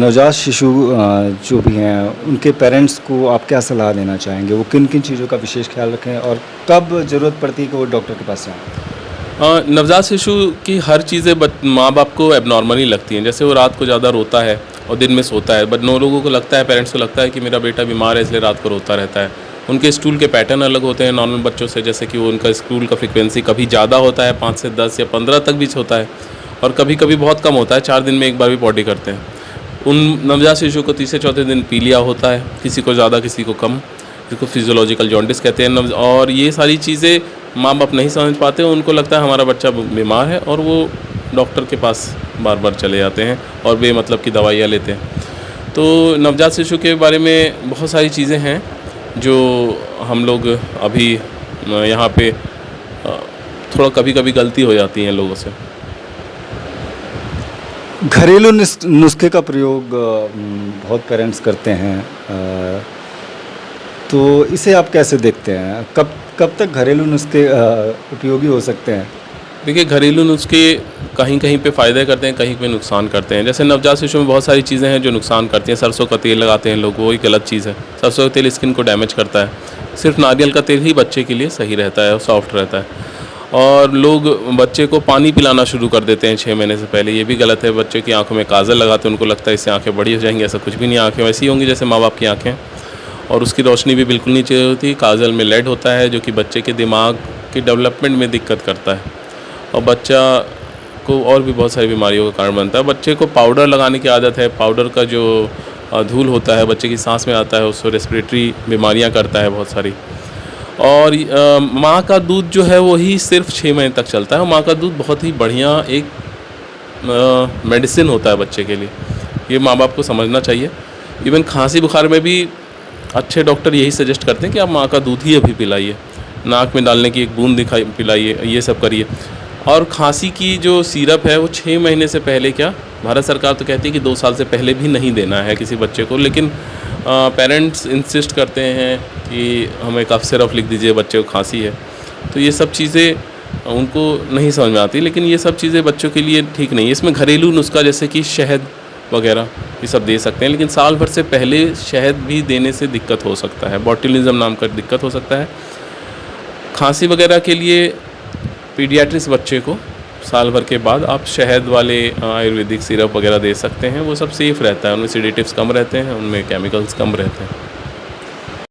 नवजात शिशु जो भी हैं उनके पेरेंट्स को आप क्या सलाह देना चाहेंगे? वो किन-किन चीज़ों का विशेष ख़्याल रखें और कब ज़रूरत पड़ती है कि वो डॉक्टर के पास जाएँ? नवजात शिशु की हर चीज़ें माँ बाप को एबनॉर्मल ही लगती हैं। जैसे वो रात को ज़्यादा रोता है और दिन में सोता है, बट 9 लोगों को लगता है, पेरेंट्स को लगता है कि मेरा बेटा बीमार है इसलिए रात को रोता रहता है। उनके स्टूल के पैटर्न अलग होते हैं नॉर्मल बच्चों से, जैसे कि वो उनका स्टूल का फ्रीक्वेंसी कभी ज़्यादा होता है, 5 से 10 या 15 तक भी होता है, और कभी-कभी बहुत कम होता है, 4 दिन में 1 बार भी पॉटी करते हैं। उन नवजात शिशु को तीसरे चौथे दिन पीलिया होता है, किसी को ज़्यादा किसी को कम, जिसको फिजियोलॉजिकल जॉन्डिस कहते हैं। और ये सारी चीज़ें माँ बाप नहीं समझ पाते, उनको लगता है हमारा बच्चा बीमार है और वो डॉक्टर के पास बार बार चले जाते हैं और बेमतलब की दवाइयाँ लेते हैं। तो नवजात शिशु के बारे में बहुत सारी चीज़ें हैं जो हम लोग अभी यहाँ पे थोड़ा कभी-कभी गलती हो जाती है लोगों से। घरेलू नुस्खे का प्रयोग बहुत पेरेंट्स करते हैं, तो इसे आप कैसे देखते हैं? कब तक घरेलू नुस्खे उपयोगी हो सकते हैं? देखिए, घरेलू नुस्खे कहीं-कहीं पे फ़ायदे करते हैं, कहीं पे नुकसान करते हैं। जैसे नवजात शिशु में बहुत सारी चीज़ें हैं जो नुकसान करती हैं। सरसों का तेल लगाते हैं लोग, वो एक गलत चीज़ है। सरसों का तेल स्किन को डैमेज करता है। सिर्फ नारियल का तेल ही बच्चे के लिए सही रहता है और सॉफ्ट रहता है। और लोग बच्चे को पानी पिलाना शुरू कर देते हैं 6 महीने से पहले, ये भी गलत है। बच्चे की आँखों में काजल लगाते हैं, उनको लगता है इससे आँखें बड़ी हो जाएँगी, ऐसा कुछ भी नहीं। आँखें वैसी होंगी जैसे माँ बाप की आँखें, और उसकी रोशनी भी बिल्कुल नहीं चाहिए होती। काजल में लेड होता है जो कि बच्चे के दिमाग के डेवलपमेंट में दिक्कत करता है और बच्चा को और भी बहुत सारी बीमारियों का कारण बनता है। बच्चे को पाउडर लगाने की आदत है। पाउडर का जो धूल होता है बच्चे की सांस में आता है, उसको रेस्पिरेटरी बीमारियां करता है बहुत सारी। और माँ का दूध जो है वही सिर्फ 6 महीने तक चलता है, और माँ का दूध बहुत ही बढ़िया एक मेडिसिन होता है बच्चे के लिए। ये माँ बाप को समझना चाहिए। इवन खांसी बुखार में भी अच्छे डॉक्टर यही सजेस्ट करते हैं कि आप माँ का दूध ही अभी पिलाइए, नाक में डालने की एक बूंद पिलाइए, ये सब करिए। और खांसी की जो सिरप है वो 6 महीने से पहले, क्या भारत सरकार तो कहती है कि 2 साल से पहले भी नहीं देना है किसी बच्चे को, लेकिन पेरेंट्स इंसिस्ट करते हैं कि हमें कफ सिरप लिख दीजिए, बच्चे को खांसी है। तो ये सब चीज़ें उनको नहीं समझ में आती, लेकिन ये सब चीज़ें बच्चों के लिए ठीक नहीं है। इसमें घरेलू नुस्खा जैसे कि शहद वगैरह ये सब दे सकते हैं, लेकिन साल भर से पहले शहद भी देने से दिक्कत हो सकता है, बॉटुलिज्म नाम का दिक्कत हो सकता है। खांसी वगैरह के लिए पीडियाट्रिक्स बच्चे को साल भर के बाद आप शहद वाले आयुर्वेदिक सिरप वगैरह दे सकते हैं। वो सब सेफ़ रहता है, उनमें सेडेटिव्स कम रहते हैं, उनमें केमिकल्स कम रहते हैं।